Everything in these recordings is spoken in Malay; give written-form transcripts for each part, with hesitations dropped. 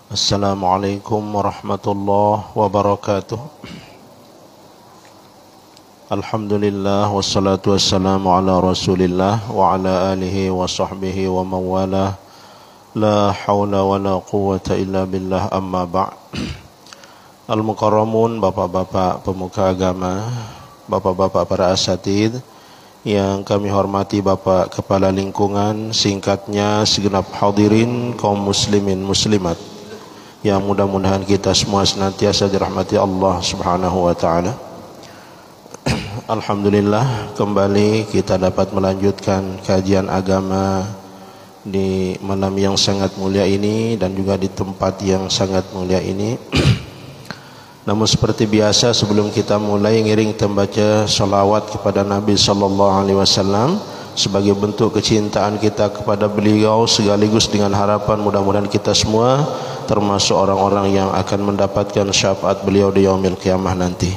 Assalamualaikum warahmatullahi wabarakatuh. Alhamdulillah wassalatu wassalamu ala Rasulillah wa ala alihi wa sahbihi wa mawalah. La hawla wa la quwwata illa billah, amma ba'. Al-mukarramun, bapak-bapak pemuka agama, bapak-bapak para asatidz yang kami hormati, Bapak Kepala Lingkungan, singkatnya segenap hadirin kaum muslimin muslimat yang mudah-mudahan kita semua senantiasa dirahmati Allah Subhanahu wa taala. Alhamdulillah, kembali kita dapat melanjutkan kajian agama di malam yang sangat mulia ini dan juga di tempat yang sangat mulia ini. Namun seperti biasa, sebelum kita mulai, ngiring kita baca salawat kepada Nabi sallallahu alaihi wasallam sebagai bentuk kecintaan kita kepada beliau, sekaligus dengan harapan mudah-mudahan kita semua termasuk orang-orang yang akan mendapatkan syafaat beliau di yaumil qiyamah nanti.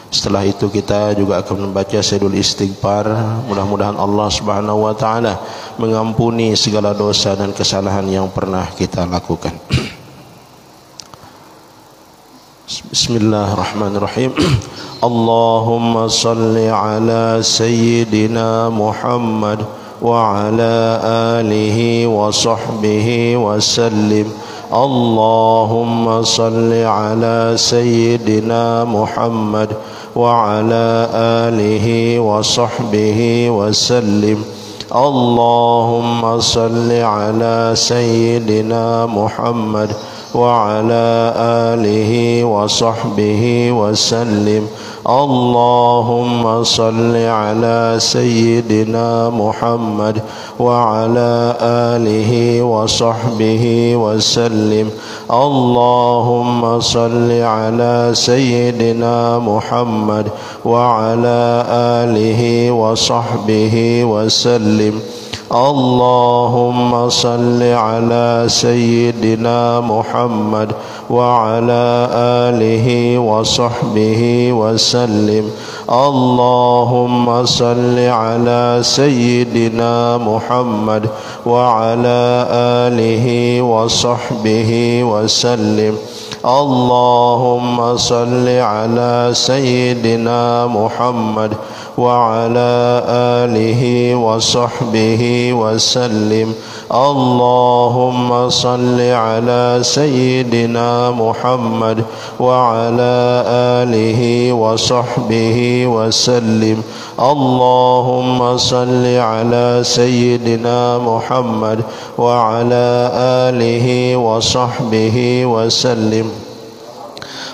Setelah itu kita juga akan membaca sayyidul istighfar, mudah-mudahan Allah Subhanahu wa taala mengampuni segala dosa dan kesalahan yang pernah kita lakukan. Bismillahirrahmanirrahim. Allahumma salli ala sayyidina Muhammad wa ala alihi wa sahbihi wa sallim. Allahumma salli ala sayyidina Muhammad wa ala alihi wa sahbihi wa sallim. Allahumma salli ala sayyidina Muhammad wa ala alihi wa sahbihi wa sallim. Allahumma salli ala sayyidina Muhammad wa ala alihi wa sahbihi wa sallim. Allahumma salli ala sayyidina Muhammad wa ala alihi wa sahbihi wa sallim. Allahumma salli ala sayyidina Muhammad wa ala alihi wa sahbihi wa sallim. Allahumma salli ala sayyidina Muhammad wa ala alihi wa sahbihi wa sallim. Allahumma salli ala sayyidina Muhammad wa ala alihi wa sahbihi wa sallim. Allahumma salli ala sayyidina Muhammad wa ala alihi wa sahbihi wa sallim. Allahumma salli ala sayyidina Muhammad wa ala alihi wa sahbihi wa sallim.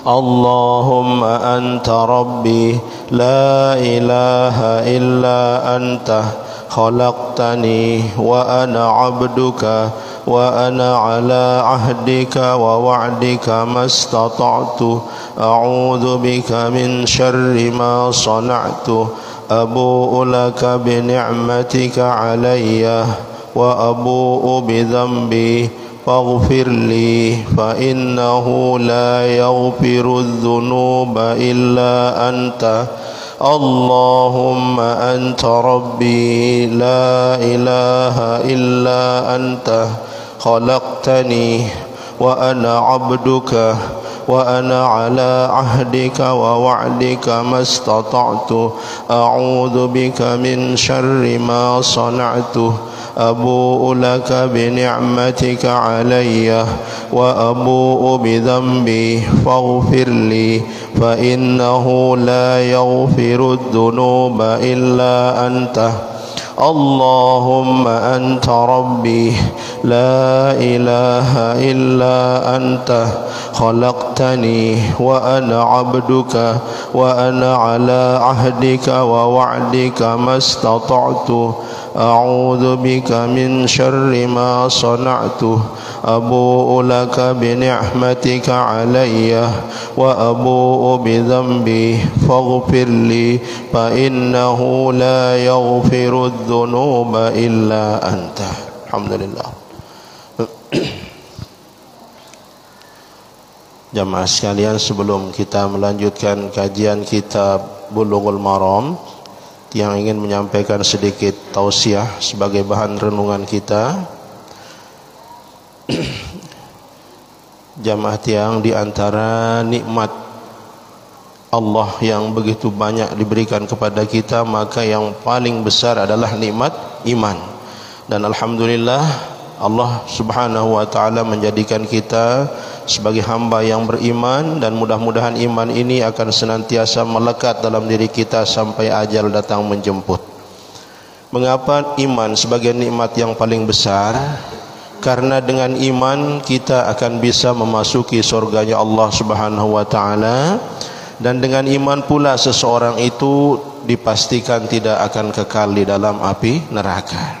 Allahumma anta rabbi la ilaha illa anta khalaqtani wa ana abduka wa ana ala ahdika wa wa'dika mastata'tu a'udzu bika min syarri ma sana'tu abu'u laka bi ni'matika alayya wa abu'u bi dhanbi faghfir li fa innahu la yaghfiru adh-dhunuba illa anta. Allahumma anta rabbi la ilaha illa anta khalaqtani wa ana abduka wa ana ala ahdika wa wa'dika mastata'tu a'udzu bika min syarri ma sana'tu abu'u laka bi ni'matika alayya wa abu'u bi dhanbi faghfir li fa innahu la yaghfiru adh-dhunuba illa anta. Allahumma anta rabbi la ilaha illa anta khalaqtani wa ana abduka wa ana ala ahdika wa wa'dika mastata'tu a'udzu bika min syarri ma sana'tu abu'u laka bi ni'matika alayya wa abu'u bi dhanbi faghfir li fa innahu la yaghfiru adh-dhunuba illa anta. Alhamdulillah. Jamaah sekalian, sebelum kita melanjutkan kajian kitab Bulughul Maram, yang ingin menyampaikan sedikit tausiah sebagai bahan renungan kita. Jamaah tiang, di antara nikmat Allah yang begitu banyak diberikan kepada kita, maka yang paling besar adalah nikmat iman. Dan alhamdulillah Allah Subhanahu wa taala menjadikan kita sebagai hamba yang beriman, dan mudah-mudahan iman ini akan senantiasa melekat dalam diri kita sampai ajal datang menjemput. Mengapa iman sebagai nikmat yang paling besar? Karena dengan iman kita akan bisa memasuki surganya Allah Subhanahu wa taala, dan dengan iman pula seseorang itu dipastikan tidak akan kekal di dalam api neraka.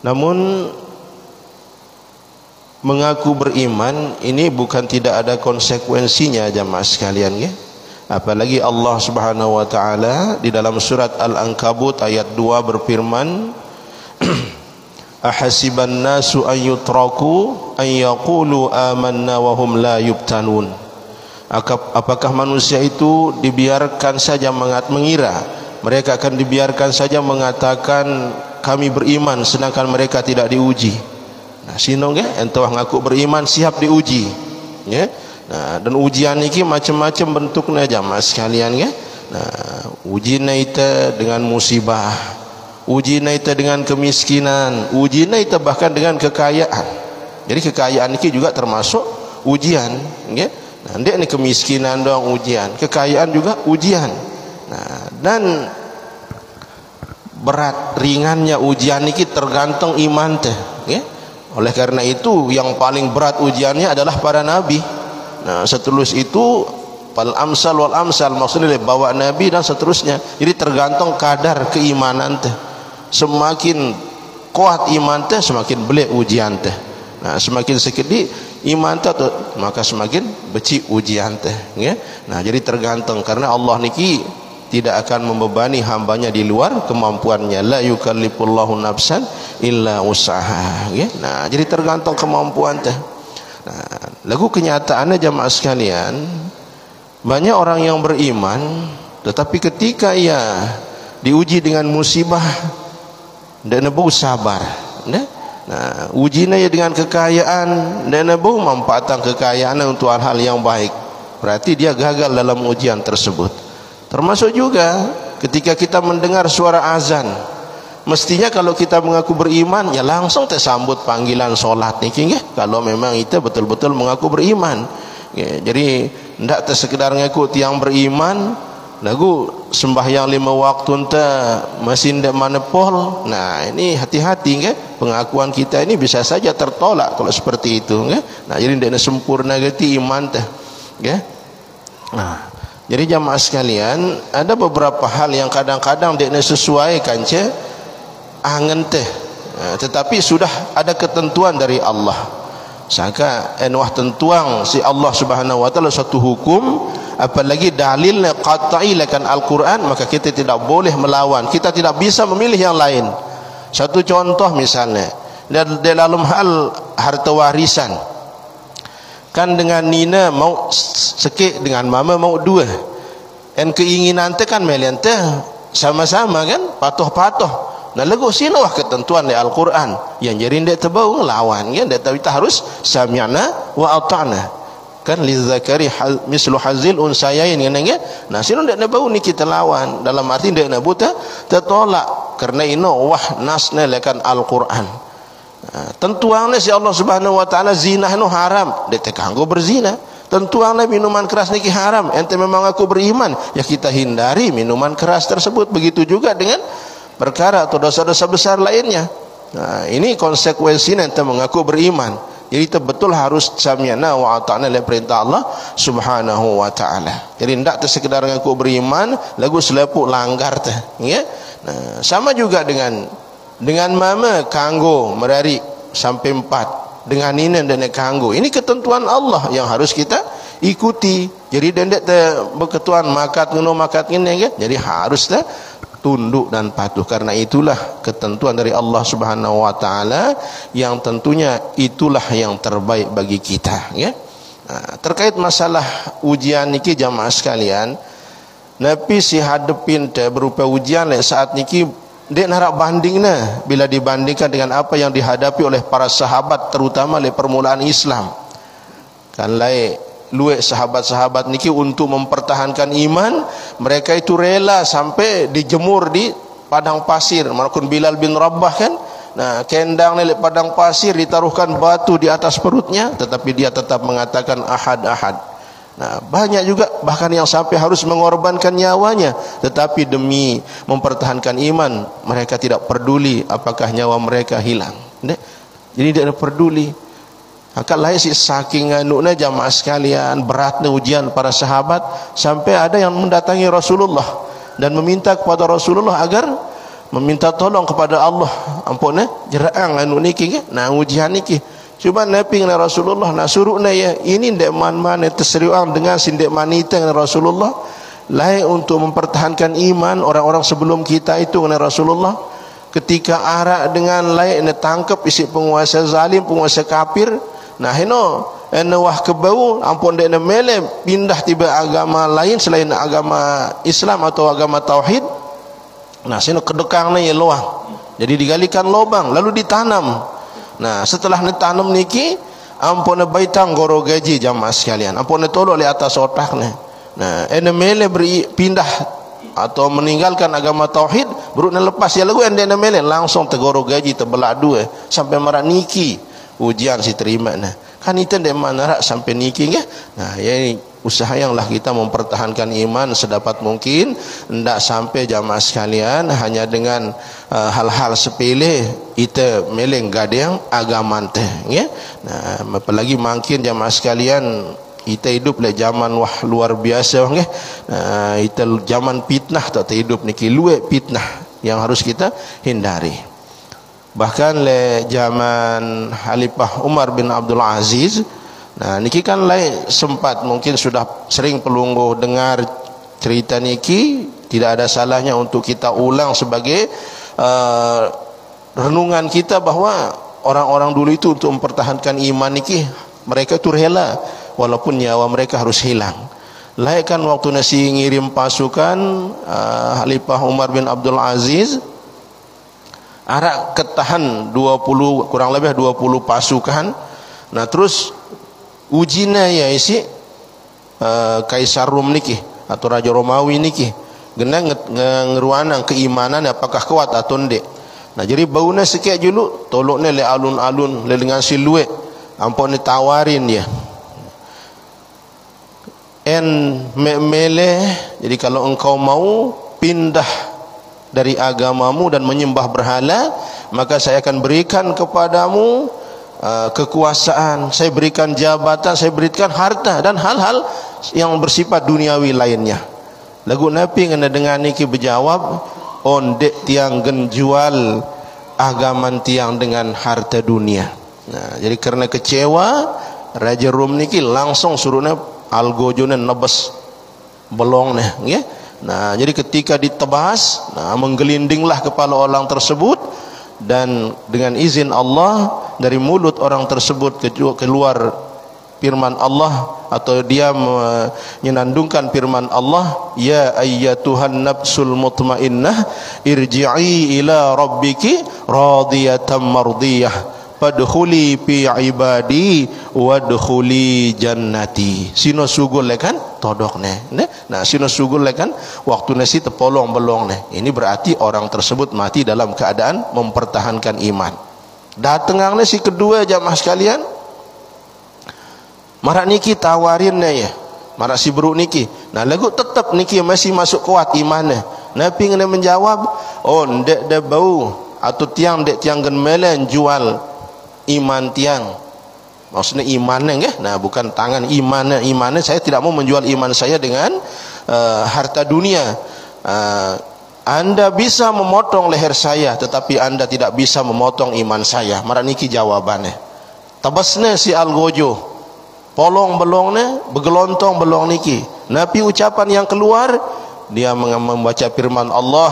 Namun mengaku beriman ini bukan tidak ada konsekuensinya, jamaah sekalian, ya. Apalagi Allah Subhanahu wa taala di dalam surat Al-Ankabut ayat 2 berfirman, ahasiban nasu an yutraku an yaqulu amanna wa hum la yubtanun. Apakah manusia itu dibiarkan saja mengira mereka akan dibiarkan saja mengatakan kami beriman sedangkan mereka tidak diuji? Nah, sinong ya, entah ngaku beriman siap diuji, ya. Nah, dan ujian ini macam-macam bentuknya, jamaah sekalian, ya. Nah, uji naita dengan musibah, uji naita dengan kemiskinan, uji naita bahkan dengan kekayaan. Jadi kekayaan ini juga termasuk ujian, ya. Nah, ini kemiskinan doang ujian, kekayaan juga ujian. Nah, dan berat ringannya ujian ini tergantung iman teh, ya. Oleh karena itu yang paling berat ujiannya adalah para nabi. Nah, seterus itu fal amsal wal amsal, maksudnya bawa nabi dan seterusnya. Jadi tergantung kadar keimanan teh. Semakin kuat iman teh semakin belik ujian teh. Nah, semakin sedikit iman teh maka semakin becik ujian teh, ya. Nah, jadi tergantung, karena Allah niki tidak akan membebani hambanya di luar kemampuannya. La yukallifullahu nafsan illa usaha, ya. Nah, jadi tergantung kemampuan teh. Nah, lagu kenyataannya jamaah sekalian, banyak orang yang beriman tetapi ketika ia diuji dengan musibah dan nebu sabar, nah, ujinya ya dengan kekayaan dan nebu manfaatkan kekayaan untuk hal-hal yang baik, berarti dia gagal dalam ujian tersebut. Termasuk juga ketika kita mendengar suara azan, mestinya kalau kita mengaku beriman ya langsung tersambut panggilan solat niki, ya. Kalau memang itu betul-betul mengaku beriman, ya. Jadi ndak tersekedar ngaku tiang beriman lagu sembahyang 5 waktu ente masih ndak manepol. Nah, ini hati-hati, ya. Pengakuan kita ini bisa saja tertolak kalau seperti itu, ya. Nah, jadi ndak sempurna geti iman teh, ya. Nah, jadi jamaah sekalian, ada beberapa hal yang kadang-kadang ndak sesuai kanca angen teh, tetapi sudah ada ketentuan dari Allah. Saka enwah tentuang si Allah Subhanahu wa taala satu hukum, apalagi dalilnya qat'i lakan Al-Quran, maka kita tidak boleh melawan, kita tidak bisa memilih yang lain. Satu contoh misalnya dalam hal harta warisan, kan dengan Nina mau sekik, dengan Mama mau 2, dan keinginan teh kan melian teh sama-sama kan patuh-patuh. Nah, lagu sini wah ketentuan di Al-Quran yang jadi ndak terbau ngelawan, ya. Ndak tahu kita harus sami'na wa ata'na, kan lizakari mislu hazil unsayain, kan, ya. Nah, sini ndak nebau ni kita lawan, dalam arti ndak nebu tertolak, karena ini wah nasna lekan Al-Quran. Nah, tentuannya si Allah Subhanahu wa taala zina itu haram, ndak tekanggo berzina. Tentuannya minuman keras niki haram, ente memang aku beriman, ya kita hindari minuman keras tersebut. Begitu juga dengan perkara atau dosa-dosa besar lainnya. Nah, ini konsekuensinya ente mengaku beriman. Jadi itu betul harus sami'na wa ata'na oleh perintah Allah Subhanahu wa taala. Jadi ndak tersekedar mengaku beriman lagu selepuk langgar teh, ya. Nah, sama juga dengan Mama kanggo merari sampai 4, dengan ini dan kanggo. Ini ketentuan Allah yang harus kita ikuti. Jadi ndak berketuan makat ngono makat ngene, ya. Jadi harus tunduk dan patuh, karena itulah ketentuan dari Allah Subhanahu wa taala yang tentunya itulah yang terbaik bagi kita, ya. Nah, terkait masalah ujian niki jamaah sekalian, nabi si hadepin teh berupa ujian saat niki dek narak bandingna bila dibandingkan dengan apa yang dihadapi oleh para sahabat terutama oleh permulaan Islam. Kan lain luek sahabat-sahabat niki untuk mempertahankan iman, mereka itu rela sampai dijemur di padang pasir. Malakun Bilal bin Rabah kan, nah kendang nelik padang pasir, ditaruhkan batu di atas perutnya, tetapi dia tetap mengatakan ahad ahad. Nah banyak juga bahkan yang sampai harus mengorbankan nyawanya, tetapi demi mempertahankan iman mereka tidak peduli apakah nyawa mereka hilang. Jadi tidak peduli. Akal lain si saking anuknya jamaah sekalian, beratnya ujian para sahabat, sampai ada yang mendatangi Rasulullah dan meminta kepada Rasulullah agar meminta tolong kepada Allah. Ampun jeraang anu niki nah ujian niki. Cuba nabi dengan Rasulullah nak suruhna ya ini ndek man-man terseriuang dengan sindek manita dengan Rasulullah. Lain untuk mempertahankan iman orang-orang sebelum kita itu dengan Rasulullah. Ketika arak dengan lain tangkap isi penguasa zalim, penguasa kafir. Nah heno wah kebau ampun dek mele pindah tiba agama lain selain agama Islam atau agama tauhid. Nah sino kedekang ya loang. Jadi digalikan lubang lalu ditanam. Nah setelah ditanam niki ampun baitang goro gaji jamaah sekalian, ampun tolok di atas otaknya. Nah mele pindah atau meninggalkan agama tauhid, berukna lepas ya lagu ende mele langsung tegoro gaji terbelah dua sampai marah niki ujian si terima. Nah kan itu ndek mana sampai niki ya. Nah ya ini usaha yang lah kita mempertahankan iman sedapat mungkin, ndak sampai jamaah sekalian hanya dengan hal-hal sepele kita meleng gadang agama teh ya. Nah apalagi makin jamaah sekalian kita hidup le zaman wah luar biasa ya. Itu zaman fitnah tak hidup niki luwe fitnah yang harus kita hindari. Bahkan le zaman Khalifah Umar bin Abdul Aziz, nah niki kan lain sempat mungkin sudah sering pelungguh dengar cerita niki, tidak ada salahnya untuk kita ulang sebagai renungan kita bahwa orang-orang dulu itu untuk mempertahankan iman niki mereka itu rela walaupun nyawa mereka harus hilang. Lain kan waktu nasi ngirim pasukan Khalifah Umar bin Abdul Aziz arak ketahan 20 kurang lebih 20 pasukan. Nah terus ujina ya isi Kaisar Rum niki atau Raja Romawi niki genang ngeruanang keimanan apakah kuat atau ndek. Nah jadi bauna sikit dulu toloknya le alun-alun le dengan siluet ampun ditawarin dia mele. Jadi kalau engkau mau pindah dari agamamu dan menyembah berhala, maka saya akan berikan kepadamu kekuasaan, saya berikan jabatan, saya berikan harta dan hal-hal yang bersifat duniawi lainnya. Lagu Nabi kena dengan niki berjawab, ondek tiang genjual agaman tiang dengan harta dunia. Nah, jadi karena kecewa Raja Rum niki langsung suruhnya algojonen nebes belongnya, ya. Nah, jadi ketika ditebas, nah menggelindinglah kepala orang tersebut dan dengan izin Allah dari mulut orang tersebut keluar firman Allah atau dia menyenandungkan firman Allah, ya ayyatuhan nafsul mutmainnah irji'i ila rabbiki radiyatan mardiyah padkhuli fi ibadi wadkhuli jannati. Sino sugul kan todokne. Nah sino sugul kan waktu nasi tepolong belong ne. Ini berarti orang tersebut mati dalam keadaan mempertahankan iman. Datangnya si kedua jamaah sekalian, marak niki tawarinnya ya, marak si buruk niki. Nah lagu tetap niki masih masuk kuat imannya. Nabi kena menjawab, oh ndek dah bau atau tiang dek tiang genmelen jual iman tiang, maksudnya imannya ya. Nah bukan tangan imannya saya tidak mau menjual iman saya dengan harta dunia. Anda bisa memotong leher saya, tetapi anda tidak bisa memotong iman saya. Marah niki jawabannya. Tabasnya si algojo, polong belongnya, begelontong belong niki. Nabi ucapan yang keluar, dia membaca firman Allah,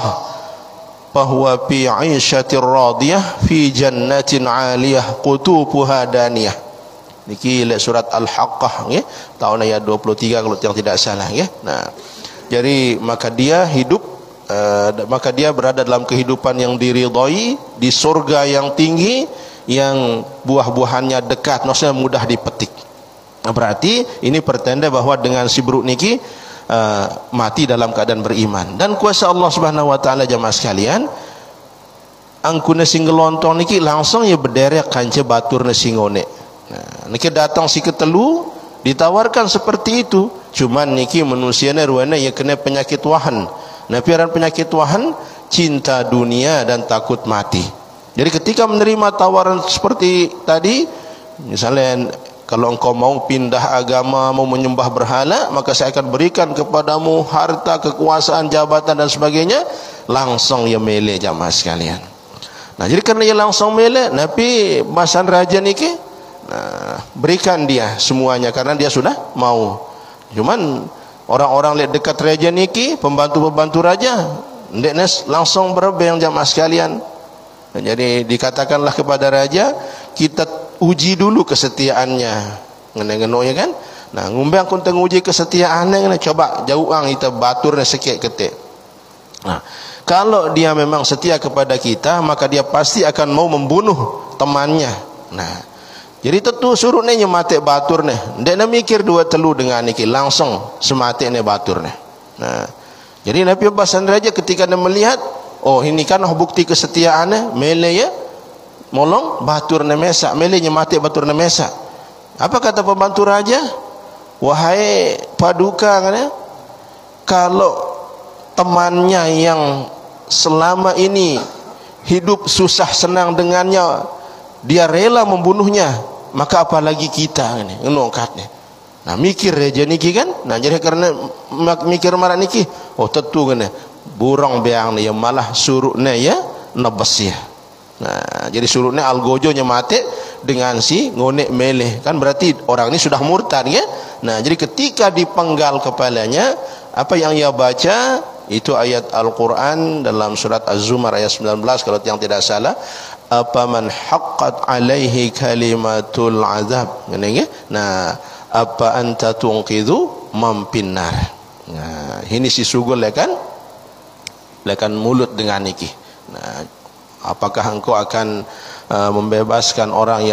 bahwa fi 'aisyatir radiyah fi jannatin 'aliyah qutufuha daniyah. Niki surat Al-Haqqah nggih, tahun ayat 23 kalau yang tidak salah nggih. Nah, jadi maka dia hidup maka dia berada dalam kehidupan yang diridhai di surga yang tinggi yang buah-buahannya dekat, maksudnya mudah dipetik. Berarti ini pertanda bahawa dengan si buruk niki mati dalam keadaan beriman. Dan kuasa Allah Subhanahu wa taala jamaah sekalian, angkuna singgelontong niki langsung ya berderek kanca batur na singone. Nah, niki datang si ketelu ditawarkan seperti itu. Cuman niki manusianya ruana yang kena penyakit wahan. Nah, piaran penyakit wahan, cinta dunia dan takut mati. Jadi ketika menerima tawaran seperti tadi, misalnya kalau engkau mau pindah agama, mau menyembah berhala, maka saya akan berikan kepadamu harta, kekuasaan, jabatan dan sebagainya. Langsung ia melek jamaah sekalian. Nah, jadi kerana ia langsung melek, Nabi bahasan raja niki, berikan dia semuanya karena dia sudah mau. Cuman orang-orang lihat dekat raja niki, pembantu-pembantu raja, ndeknya langsung berebeng jamaah sekalian. Jadi dikatakanlah kepada raja, kita uji dulu kesetiaannya. Ngene-ngene ya kan? Nah, ngumbe aku teng uji kesetiaannya, coba jauhang kita baturnya sikit ketik. Nah, kalau dia memang setia kepada kita, maka dia pasti akan mau membunuh temannya. Nah, jadi tentu suruhnya nyemate baturnya. Ndak nak mikir dua telu dengan niki, langsung sematene baturnya. Nah, jadi Nabi Bahasan Raja ketika dia melihat, oh ini kan bukti kesetiaannya, mele ya molong batur nemesa, mele nyemate batur nemesa. Apa kata pembantu raja? Wahai paduka, kan, kalau temannya yang selama ini hidup susah senang dengannya, dia rela membunuhnya, maka apalagi kita, kan, ngongkatnya. Nah, mikir raja niki kan. Nah, jadi karena mikir marah niki, oh tentu kan, burung beang ni yang malah suruhnya ya nebes ya. Nah, jadi suruhnya algojonya mati dengan si ngonek meleh, kan berarti orang ini sudah murtad ya. Nah, jadi ketika dipenggal kepalanya, apa yang ia baca itu ayat Al-Quran dalam surat Az-Zumar ayat 19 kalau yang tidak salah, apa man haqqat alaihi kalimatul azab, ya. Nah, apa anta tunqidhu mampinnar. Nah, ini si sugul kan mulut dengan niki. Nah, apakah engkau akan membebaskan orang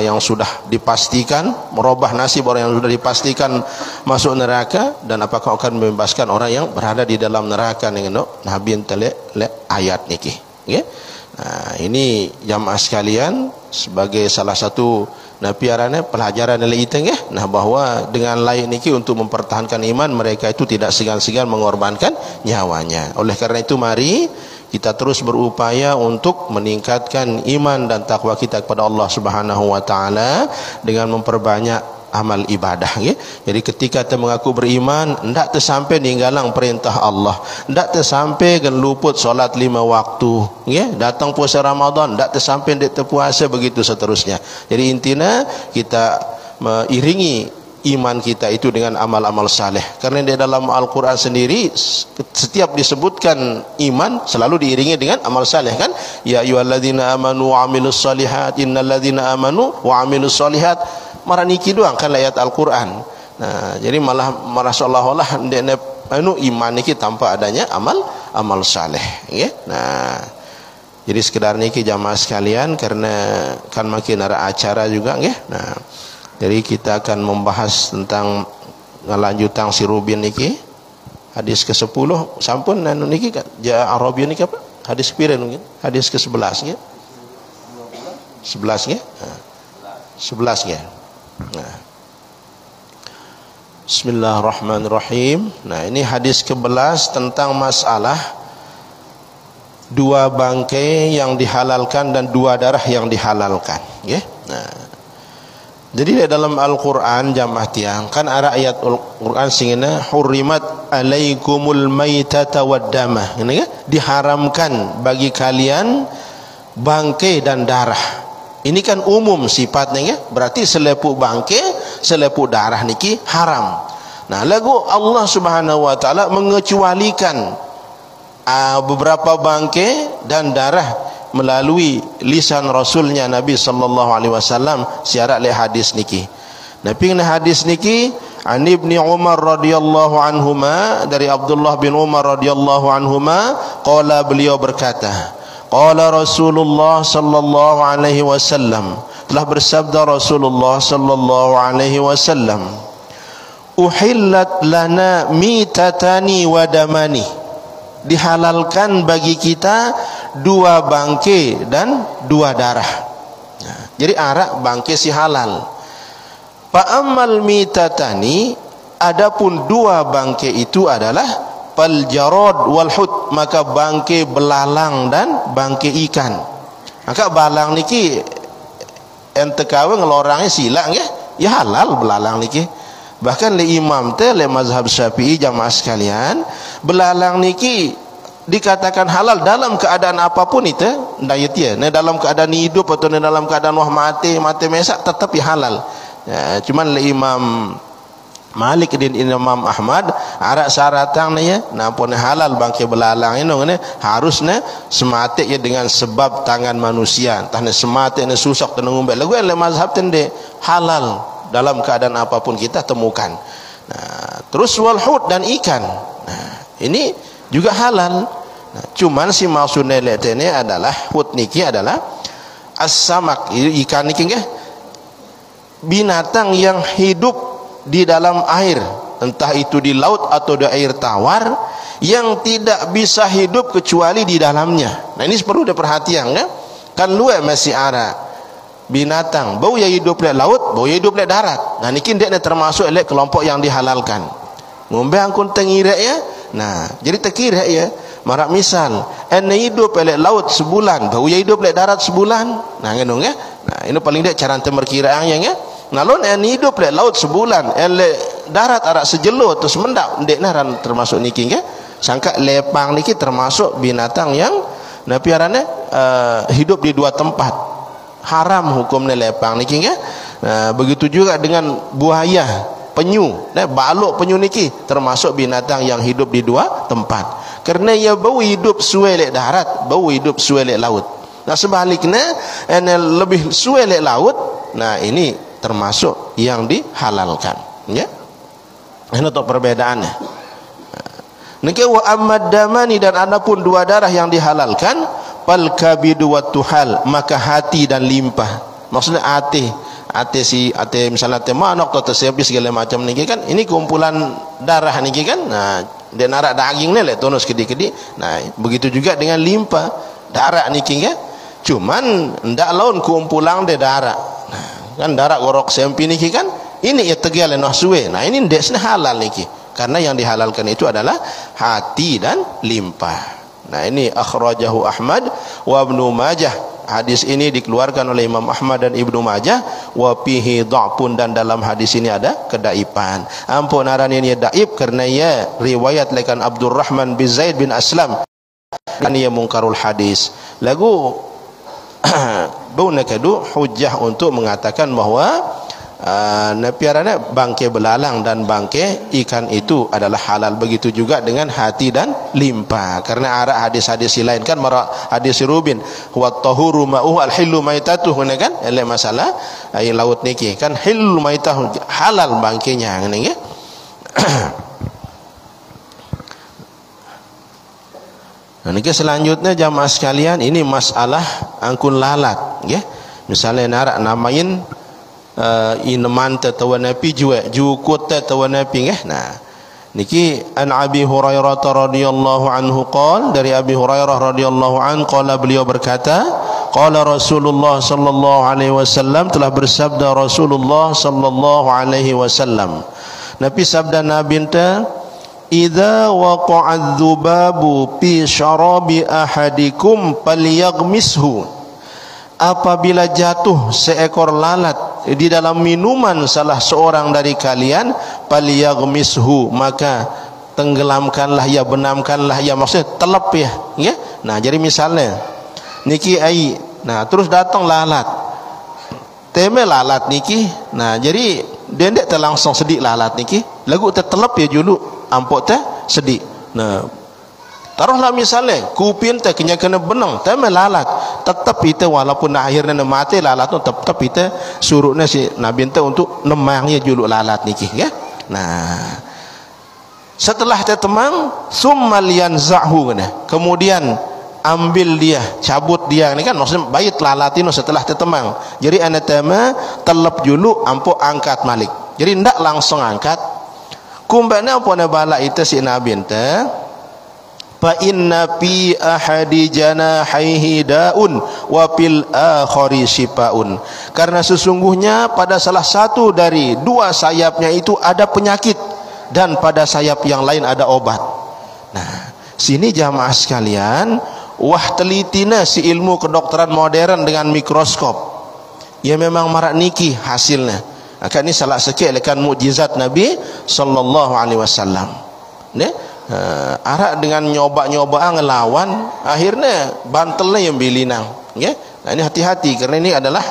yang sudah dipastikan, merubah nasib orang yang sudah dipastikan masuk neraka, dan apakah akan membebaskan orang yang berada di dalam neraka dengan Nabi ayat niki, okay? Nah, ini jamaah sekalian sebagai salah satu napiarane pelajaran dari itu ya. Nah, bahwa dengan lain niki untuk mempertahankan iman mereka itu tidak segan-segan mengorbankan nyawanya. Oleh karena itu mari kita terus berupaya untuk meningkatkan iman dan takwa kita kepada Allah Subhanahu wa taala dengan memperbanyak amal ibadah ya. Jadi ketika kita mengaku beriman, hendak tersampai ninggalang perintah Allah, hendak tersampai kan luput solat 5 waktu ya. Datang puasa Ramadan, hendak tersampai ndak terpuasa, begitu seterusnya. Jadi intinya kita mengiringi iman kita itu dengan amal-amal saleh. Karena di dalam Al-Quran sendiri setiap disebutkan iman selalu diiringi dengan amal saleh kan. Ya ayyuhalladzina amanu wa amilus solihat, innalladzina amanu wa amilus solihat. Maraniki doang kan ayat Al-Quran. Nah, jadi malah seolah-olah iman niki tanpa adanya amal saleh ya. Nah, jadi sekedar niki jamaah sekalian karena kan makin ada acara juga ya. Nah, jadi kita akan membahas tentang lanjutan si Rubin niki, hadis ke-10 sampun anu niki kan ja Arabi niki apa? Hadis pira mungkin? Hadis ke-11 ya. 11 ya. 11 ya. Nah. Bismillahirrahmanirrahim. Nah, ini hadis ke-11 tentang masalah dua bangkai yang dihalalkan dan dua darah yang dihalalkan ya. Nah, jadi dalam Al-Quran jamaah tiang kan ada ayat Al-Quran singina hurrimat alaikumul maitata waddamah, ini kan diharamkan bagi kalian bangkai dan darah. Ini kan umum sifatnya ya, berarti selepuk bangkai selepuk darah niki haram. Nah, lagu Allah Subhanahu wa taala mengecualikan beberapa bangkai dan darah melalui lisan Rasulnya Nabi sallallahu alaihi wasallam syarat le hadis niki. Nabi ne hadis niki an Ibni Umar radhiyallahu anhuma, dari Abdullah bin Umar radhiyallahu anhuma, qala, beliau berkata, qala Rasulullah sallallahu alaihi wasallam, telah bersabda Rasulullah sallallahu alaihi wasallam, uhillat lana mitatani wa damani, dihalalkan bagi kita dua bangkai dan dua darah. Jadi arak bangkai si halal. Fa ammal mitatani, adapun dua bangkai itu adalah fal jarad wal hut, maka bangkai belalang dan bangkai ikan. Maka balang niki ente kawe ngelorangnya silang ya halal belalang niki. Bahkan le imam le mazhab Syafi'i jamaah sekalian, belalang niki dikatakan halal dalam keadaan apapun itu, ndayet ya, dalam keadaan hidup atau dalam keadaan wah mati mesak tetap ya halal. Ya, cuman le Imam Malik dan Imam Ahmad arak syaratang ya, nampun halal bangke belalang ini harusnya semate ya dengan sebab tangan manusia, entah semate ne susah tenungumbe. Lagu le mazhab tende halal dalam keadaan apapun kita temukan. Nah, terus wal hut dan ikan. Nah, ini juga halal. Nah, cuman si maksudnya ini adalah hut niki adalah as-samak, ikan niki binatang yang hidup di dalam air, entah itu di laut atau di air tawar, yang tidak bisa hidup kecuali di dalamnya. Nah, ini perlu diperhatikan ya. Kan luar masih ada binatang bau yang hidup di laut, bau yang hidup di darat. Nah, niki dia termasuk oleh kelompok yang dihalalkan. Ngombe angkun tengirek ya. Nah, jadi terkira ya. Marak misal, ene hidup di laut sebulan, bau yang hidup di darat sebulan. Nah, ngenung ya. Nah, ini paling dia cara terkiraan yang ya. Nalon ene hidup di laut sebulan, ene darat arak sejelo terus mendap, ndek naran termasuk niki ya. Sangka lepang niki termasuk binatang yang napiarane hidup di dua tempat. Haram hukumnya lepang niki ya. Nah, begitu juga dengan buaya, penyu. Nah, baluk penyu niki termasuk binatang yang hidup di dua tempat. Karena ia bau hidup suwe lek darat, bau hidup suwe lek laut. Nah, sebaliknya ene lebih suwe lek laut. Nah, ini termasuk yang dihalalkan, ya. Ini untuk perbedaannya. Niki wa ammad damani, dan adapun dua darah yang dihalalkan, fal kabidu wat tuhal, maka hati dan limpah. Maksudnya ate misalnya manok atau sapi segala macam niki kan, ini kumpulan darah niki kan. Nah, dia narak daging ni lek tonus kedi-kedi. Nah, begitu juga dengan limpah darah niki kan. Cuman ndak laun kumpulan de darah. Nah, kan darah gorok sapi niki kan, ini ya tegal noh suwe. Nah, ini ndek halal niki. Karena yang dihalalkan itu adalah hati dan limpah. Nah, ini akhrajahu Ahmad wa Ibnu Majah. Hadis ini dikeluarkan oleh Imam Ahmad dan Ibnu Majah. Wa fihi dha'fun, dan dalam hadis ini ada kedaipan. Ampun aran ini daif karena ia riwayat lekan Abdurrahman bin Zaid bin Aslam, dan ia mungkarul hadis. Lagu bau nakadu hujjah untuk mengatakan bahwa napiarana bangkai belalang dan bangkai ikan itu adalah halal. Begitu juga dengan hati dan limpah. Karena arah hadis-hadis lain kan, mara hadis Rubin wa tahuru ma'uhu al-hillu maitatuh kan, ele masalah air laut niki kan hillu maitah halal bangkainya ngene nggih. Nah, niki selanjutnya jamaah sekalian, ini masalah angkun lalat nggih. Misalnya narak namain ineman tawanapi jukut tawanapi nggih. Nah, niki an Abi Hurairah radhiyallahu anhu qol, dari Abi Hurairah radhiyallahu an qala, beliau berkata, qala Rasulullah sallallahu alaihi wasallam, telah bersabda Rasulullah sallallahu alaihi wasallam. Nabi sabda Nabi enta, idza waqa'a dzubabu fi syarabi ahadikum falyaghmishu, apabila jatuh seekor lalat di dalam minuman salah seorang dari kalian, falyaghmishu, maka tenggelamkanlah ya, benamkanlah ya, maksudnya telep ya, ya. Nah, jadi misalnya niki ai, nah terus datang lalat, teme lalat niki, nah jadi dendek langsung sedik lalat niki, lagu telep ya julu ampok teh sedik. Nah, taruhlah misalnya kupin teh kena benang teme lalat, tetap itu walaupun akhirnya mati lalat tu tetap itu suruhnya si Nabi ente untuk nemangnya julu lalat niki ya. Nah, setelah dia temang summal yanzahu, kemudian ambil dia, cabut dia ni kan, maksudnya bait lalatino setelah tertemang. Jadi anatama telep julu ampo angkat malik. Jadi ndak langsung angkat. Kumbana apa na bala itu si Nabi ente. Fa inna fi ahadi janahaihi daun wa fil akhari shifaun. Karena sesungguhnya pada salah satu dari dua sayapnya itu ada penyakit dan pada sayap yang lain ada obat. Nah, sini jamaah sekalian, wah telitina si ilmu kedokteran modern dengan mikroskop. Ya memang marak niki hasilnya. Akan ini salah sikit lekan mukjizat Nabi sallallahu alaihi wasallam. Ne? Arak dengan nyoba-nyoba ngelawan, akhirnya bantelnya yang bilinang. Ya? Nah, ini hati-hati karena ini adalah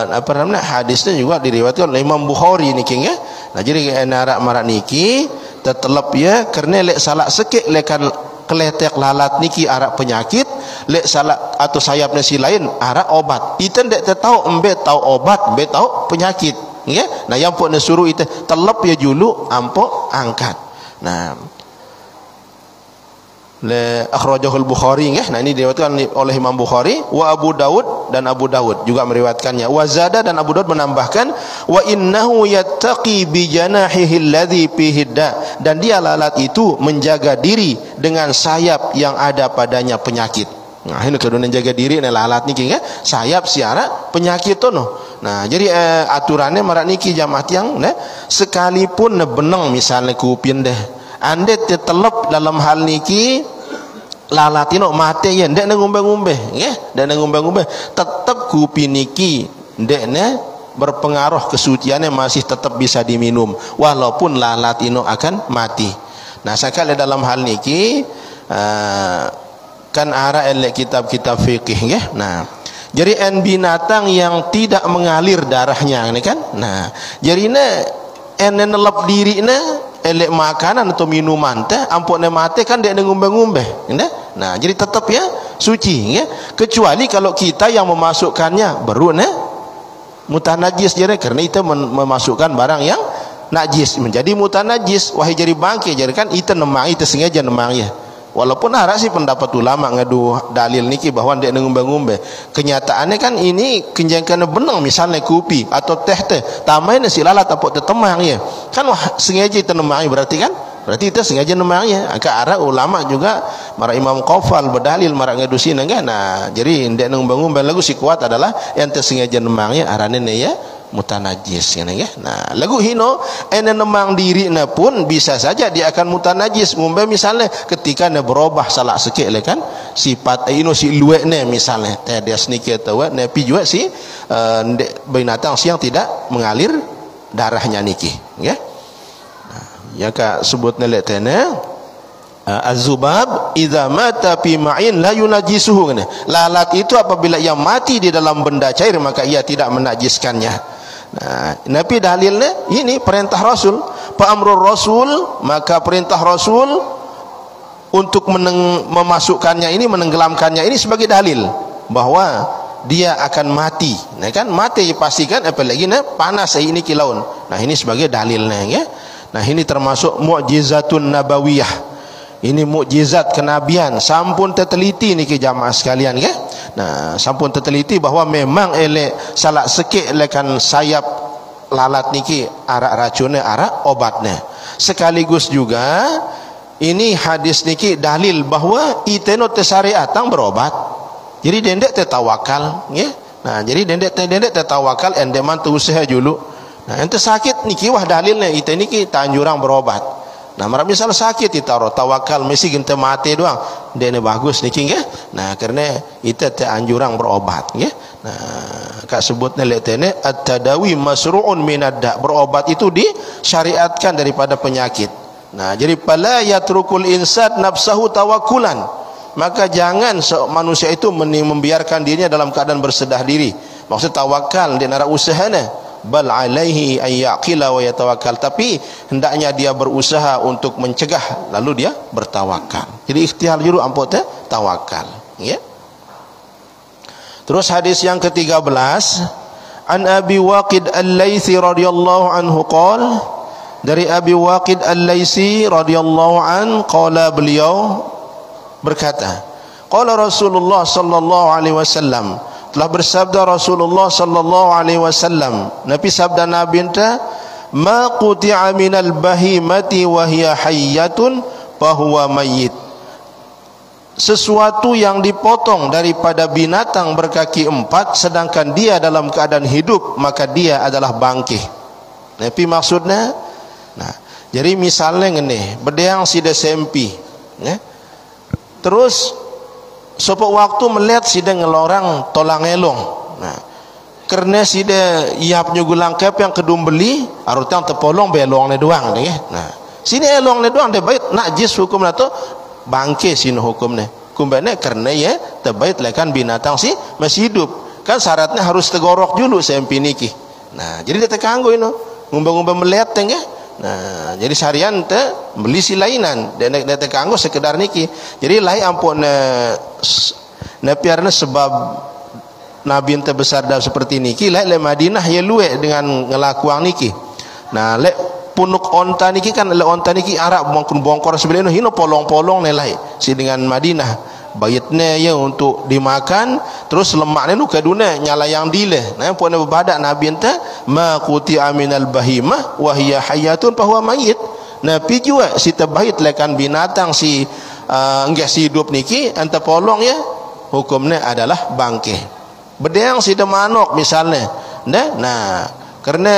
apa namanya, hadisnya juga diriwayatkan oleh Imam Bukhari niki ya. Nah, jadi arak marak niki tetelep ya karena lek salah sikit lekan keletek lalat niki arak penyakit, lek salah atau sayapnya si lain arak obat. Kita ndak tahu embe tahu obat, embe tahu penyakit, ya. Nah, yang pun suruh itu telep ya julu ampo angkat. Nah, le akhrajahul Bukhari ya. Nah, ini diriwayatkan oleh Imam Bukhari, wa Abu Daud dan Abu Daud juga meriwayatkannya. Wa zada dan Abu Daud menambahkan wa innahu yattaqi bi janahihi alladhi fihi da, dan dia lalat itu menjaga diri dengan sayap yang ada padanya penyakit. Nah, ini kedua jaga diri lalat niki ya, sayap siara penyakit tu no. Nah, jadi aturannya marak niki jamaah yang nah, sekalipun beneng misalnya kupin deh, ande tetelep dalam hal niki lalatino mate ya ndek ngumbe-ngumbe nggih, ndek ngumbe-ngumbe tetap kupin niki ndek ne berpengaruh kesuciannya masih tetap bisa diminum walaupun lalatino akan mati. Nah, sekali dalam hal niki kan arah elek kitab-kitab fikih nggih. Nah, jadi binatang yang tidak mengalir darahnya ini kan. Nah, jadi nelep diri elek makanan atau minuman teh ampun mate kan dia ngumbe-ngumbe. Nah, jadi tetap ya suci ya. Kecuali kalau kita yang memasukkannya baru mutanajis jadi karena itu memasukkan barang yang najis menjadi mutanajis. Wahai jadi bangke jadi kan itu nemang itu sengaja nemang ya. Walaupun ada sih pendapat ulama ngadu dalil niki bahwa dia ngumbe-ngumbe. Kenyataannya kan ini kenjangkan benang misalnya kopi atau teh tambahin si lalat apa tetemang ya. Kan wah sengaja itu nemang berarti kan? Berarti itu sengaja nemang ya. Agak arah ulama juga marah Imam Qafal berdalil marah ngadusin enggak. Nah, jadi dia ngumbe-ngumbe lagu si kuat adalah yang tersengaja nemang ya arane ya mutanajis kan ya. Nah, lagu hino nemang diri pun bisa saja dia akan mutanajis. Ngumbe misalnya ketika berubah salah sikit kan sifat si luwek misalnya teh dia sedikit tahu nepi juga si binatang yang tidak mengalir darahnya niki ya. Nah, ya ka sebutna lek tene az-zubab idza mata fi ma'in la yunajisuhu. Lalat itu apabila ia mati di dalam benda cair maka ia tidak menajiskannya. Nah, Nabi dalilnya ini perintah Rasul, fa amrul Rasul, maka perintah Rasul untuk memasukkannya ini, menenggelamkannya ini sebagai dalil bahwa dia akan mati. Nah, kan mati pastikan apalagi panas ini kilaun. Nah, ini sebagai dalilnya ya. Nah, ini termasuk mukjizatun nabawiyah. Ini mukjizat kenabian sampun terteliti niki jamaah sekalian ya. Nah, sampun terteliti bahwa memang elek salah sikit lekan sayap lalat niki arak racunnya arak obatnya. Sekaligus juga ini hadis niki dalil bahwa iteno tesariatang berobat. Jadi dendek tetawakal ya. Nah, jadi dendek tetawakal endeman tu usaha dulu. Nah, ente sakit niki wah dalilnya ite niki tanjurang berobat. Nah, marah misal sakit ditaruh tawakal mesti gente mati doang. Dia bagus niki nggih. Nah, karena itu anjurang berobat nggih. Nah, kak sebutnya letene at-tadawi masru'un minad-da. Berobat itu disyariatkan daripada penyakit. Nah, jadi pala yatrukul insan nafsahu tawakkulan. Maka jangan manusia itu membiarkan dirinya dalam keadaan bersedah diri. Maksud tawakal dia nara usahana. Bal alaihi ayyaqila wa yatawakkal, tapi hendaknya dia berusaha untuk mencegah lalu dia bertawakal. Jadi ikhtiar juru ampun tawakal ya. Terus hadis yang ke-13 an Abi Waqid Al-Laitsi radhiyallahu anhu qala, dari Abi Waqid Al-Laitsi radhiyallahu an qala, beliau berkata Qala Rasulullah sallallahu alaihi wasallam, telah bersabda Rasulullah sallallahu alaihi wasallam, Nabi sabda Nabi enta, ma quti'a minal bahimati wa hiya hayyatun fahuwa mayyit. Sesuatu yang dipotong daripada binatang berkaki empat sedangkan dia dalam keadaan hidup, maka dia adalah bangkih. Tapi maksudnya, nah, jadi misalnya ngene, bedeang sida sempi, ya. Terus sopok waktu melihat sida ngelorang tolang elong. Nah, karena sida iap nyugulang kep yang kedum beli, arutang tepolong belong ne doang deh. Nah, sini elong ne doang deh baik najis hukum nato bangke sini hukumnya. Kumbane karena ya terbaik lekan binatang si masih hidup. Kan syaratnya harus tegorok dulu sempi niki. Nah, jadi dia tekanggo ini ngumba-ngumba melihat teng ya. Nah, jadi seharian te beli si lainan dan dia tekanggo sekedar niki. Jadi lai ampun na piarna sebab Nabi ente besar dah seperti niki, le Madinah ya luwe dengan ngelakuang niki. Nah, le punuk onta niki kan le onta niki Arab bongkor sebelum hino polong-polong nelai si dengan Madinah. Bayatnya ya untuk dimakan, terus lemaknya nu kaduna nyala yang dile. Nah, puan bebadak Nabi ente ma quti'a minal bahimah wa hiya hayyatun fa huwa mayyit. Nabi juga si tabait lekan binatang si enggak si hidup niki ente polong ya, hukumnya adalah bangkih. Bedeang sida manok misalnya, nah karena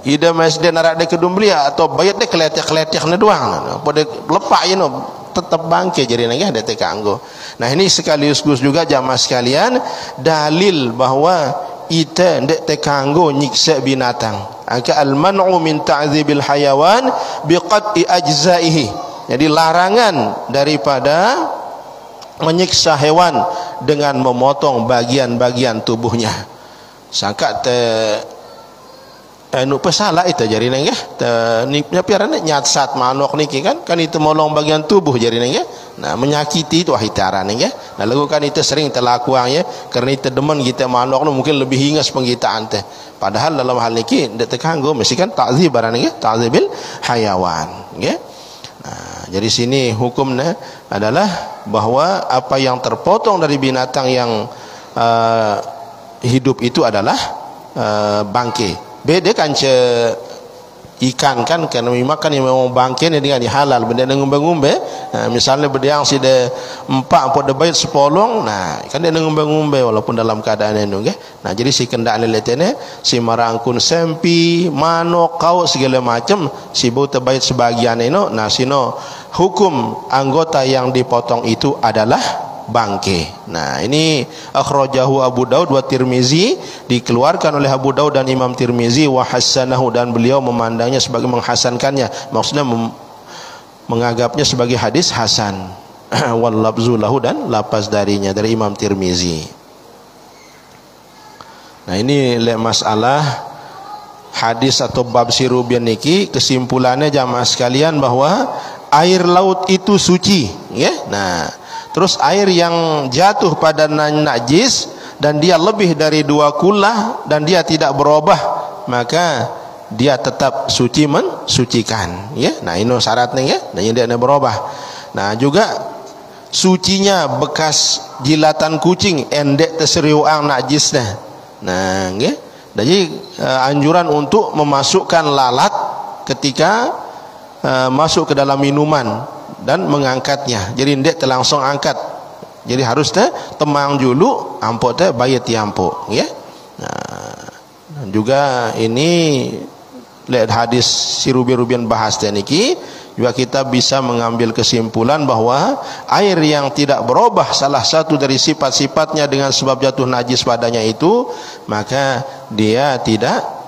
ida masjid narak de kedum belia atau bayat de keletek-keletek ne doang, pada lepak ye no tetap bangke jadi nangih de tekanggo. Nah, ini sekaligus juga jamaah sekalian dalil bahwa ita ndek tekanggo nyiksa binatang. Aka al-man'u min ta'dzibil hayawan biqat'i ajzaihi. Jadi larangan daripada menyiksa hewan dengan memotong bagian-bagian tubuhnya. Sangka te anu pesalah itu jari nang ya. Te ni piarana nyatsat manok niki kan itu molong bagian tubuh jari nang ya. Nah, menyakiti itu ahitaran nang ya. Nah, lagu kan itu sering terlakuang ya karena itu demen kita manok nu mungkin lebih hingas penggitaan teh. Padahal dalam hal niki ndak tekanggo mesti kan ta'zib barang ya, ta'zibil hayawan ya. Nah, jadi sini hukumnya adalah bahwa apa yang terpotong dari binatang yang hidup itu adalah bangke. Beda kan ikan kan karena makan yang memang bangke ni dengan halal benda ngumbe-ngumbe. Nah, misalnya bedeang si de empak apa de bait sepolong, nah kan dia ngumbe-ngumbe walaupun dalam keadaan itu nggih. Nah, jadi si kendak leletene si marangkun sempi, manok, kau segala macam si bau terbait sebagian itu. Nah, sino hukum anggota yang dipotong itu adalah bangke. Nah, ini akhrajahu Abu Daud wa Tirmizi, dikeluarkan oleh Abu Daud dan Imam Tirmizi, wa hasanahu, dan beliau memandangnya sebagai menghasankannya, maksudnya menganggapnya sebagai hadis hasan. Wal lafzu lahu, dan lafaz darinya dari Imam Tirmizi. Nah, ini le masalah hadis atau bab sirubian niki, kesimpulannya jamaah sekalian bahwa air laut itu suci ya. Nah, terus air yang jatuh pada najis dan dia lebih dari 2 kullah dan dia tidak berubah, maka dia tetap suci mensucikan ya. Nah, ini syaratnya ya. Nah, dia tidak berubah. Nah, juga sucinya bekas jilatan kucing endek terseriuang najisnya. Nah, ya. Jadi anjuran untuk memasukkan lalat ketika masuk ke dalam minuman dan mengangkatnya. Jadi ndek langsung angkat. Jadi harus teh temang dulu, ampok teh bayat ampok ya. Nah, juga ini lihat hadis sirubi-rubian bahas teh niki juga kita bisa mengambil kesimpulan bahwa air yang tidak berubah salah satu dari sifat-sifatnya dengan sebab jatuh najis padanya itu, maka dia tidak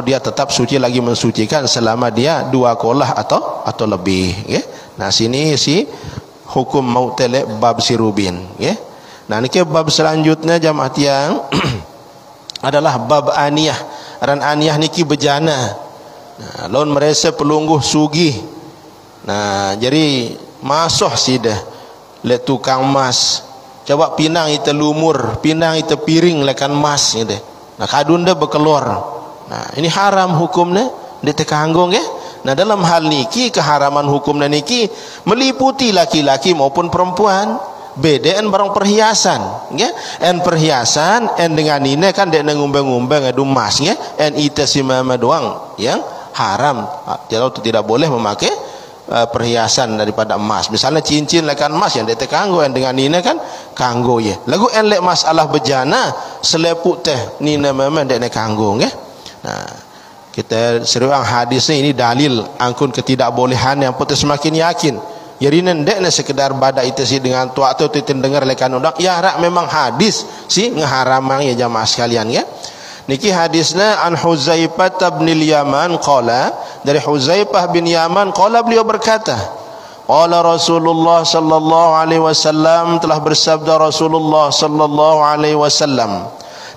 dia tetap suci lagi mensucikan selama dia 2 kolah atau lebih ya. Nah, sini si hukum mautele bab sirubin ya. Nah, niki bab selanjutnya jamaah tiang adalah bab aniyah. Ran aniyah niki bejana. Nah, lawan meresa pelungguh sugih. Nah, jadi masuk sidah le tukang mas. Coba pinang itu lumur, pinang itu piring lekan mas gitu. Nah, kadunda bekelor. Nah, ini haram hukumnya ditekanggung ya. Nah, dalam hal niki keharaman hukumnya niki meliputi laki-laki maupun perempuan. beda en barang perhiasan, ya. En perhiasan en dengan ini kan dek ngumbe-ngumbe ngadu emas, ya. En ite si mama doang yang haram. Tidak boleh memakai perhiasan daripada emas. Misalnya cincin lekan emas yang dek kanggo, en dengan ini kan kanggo, ya. Lagu en lek masalah bejana selepuk teh nina mama dek kanggo, ya. Nah, kita seruang hadis ini dalil angkun ketidakbolehan yang putih semakin yakin. Jadi nendek na sekedar badak itu si dengan tua atau titin dengar lekan udak. Ya rak memang hadis si ngeharamang ya jamaah sekalian, ya. Niki hadisnya an Huzaifah bin Yaman qala, dari Huzaifah bin Yaman qala, beliau berkata, qala Rasulullah sallallahu alaihi wasallam, telah bersabda Rasulullah sallallahu alaihi wasallam.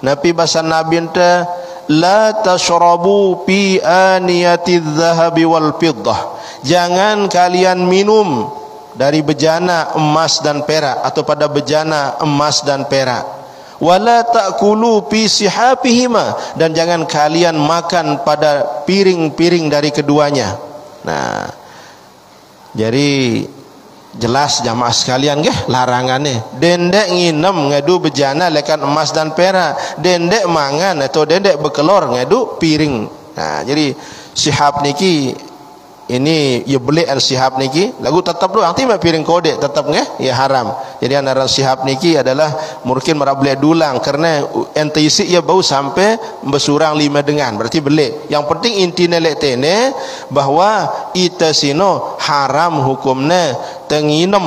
Nabi bahasa Nabi ente, la tashrabu fi aniyati adh-dhahabi wal fiddah. Jangan kalian minum dari bejana emas dan perak atau pada bejana emas dan perak. Wala ta'kulu fi sihafihima, dan jangan kalian makan pada piring-piring dari keduanya. Nah, jadi jelas jamaah sekalian, nggih, larangannya. Dendek nginem ngadu bejana lekan emas dan perak, dendek mangan atau dendek bekelor ngadu piring. Nah, jadi sihab niki ini ya beli al sihab niki lagu tetap doang ti piring kode tetap nggih ya haram. Jadi antara sihab niki adalah mungkin merabli dulang karena ente isi ya bau sampai besurang 5 dengan berarti beli. Yang penting intine lek tene bahwa ita sino haram hukumnya tenginem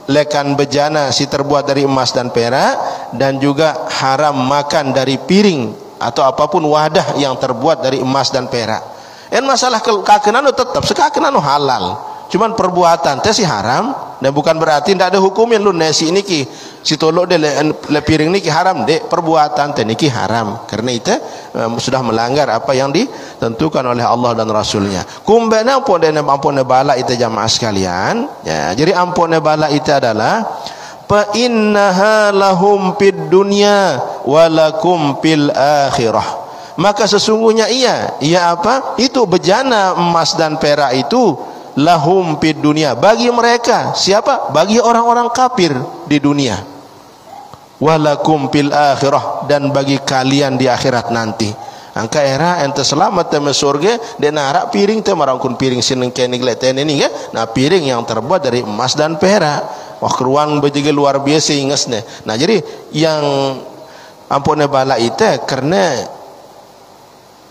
lekan bejana si terbuat dari emas dan perak, dan juga haram makan dari piring atau apapun wadah yang terbuat dari emas dan perak. En masalah kakenan tetap sekakenan halal, cuman perbuatan teh si haram, dan bukan berarti tidak ada hukumnya lu nasi niki si tolok de le piring niki haram, dek perbuatan teh niki haram karena itu sudah melanggar apa yang ditentukan oleh Allah dan Rasulnya. Kumbena ampun bala itu jamaah sekalian, ya. Jadi ampun bala itu adalah fa innaha lahum fid dunya walakum fil akhirah. Maka sesungguhnya ia apa? Itu bejana emas dan perak itu lahum fid dunia, bagi mereka. Siapa? Bagi orang-orang kafir di dunia. Walakum fil akhirah, dan bagi kalian di akhirat nanti. Angka era ente selamat te surga, dan narak piring te marangkun piring sineng kening leten ini, ya. Nah, piring yang terbuat dari emas dan perak. Wah, keruan bejiga luar biasa ingesnya. Nah, jadi yang ampune bala itu karena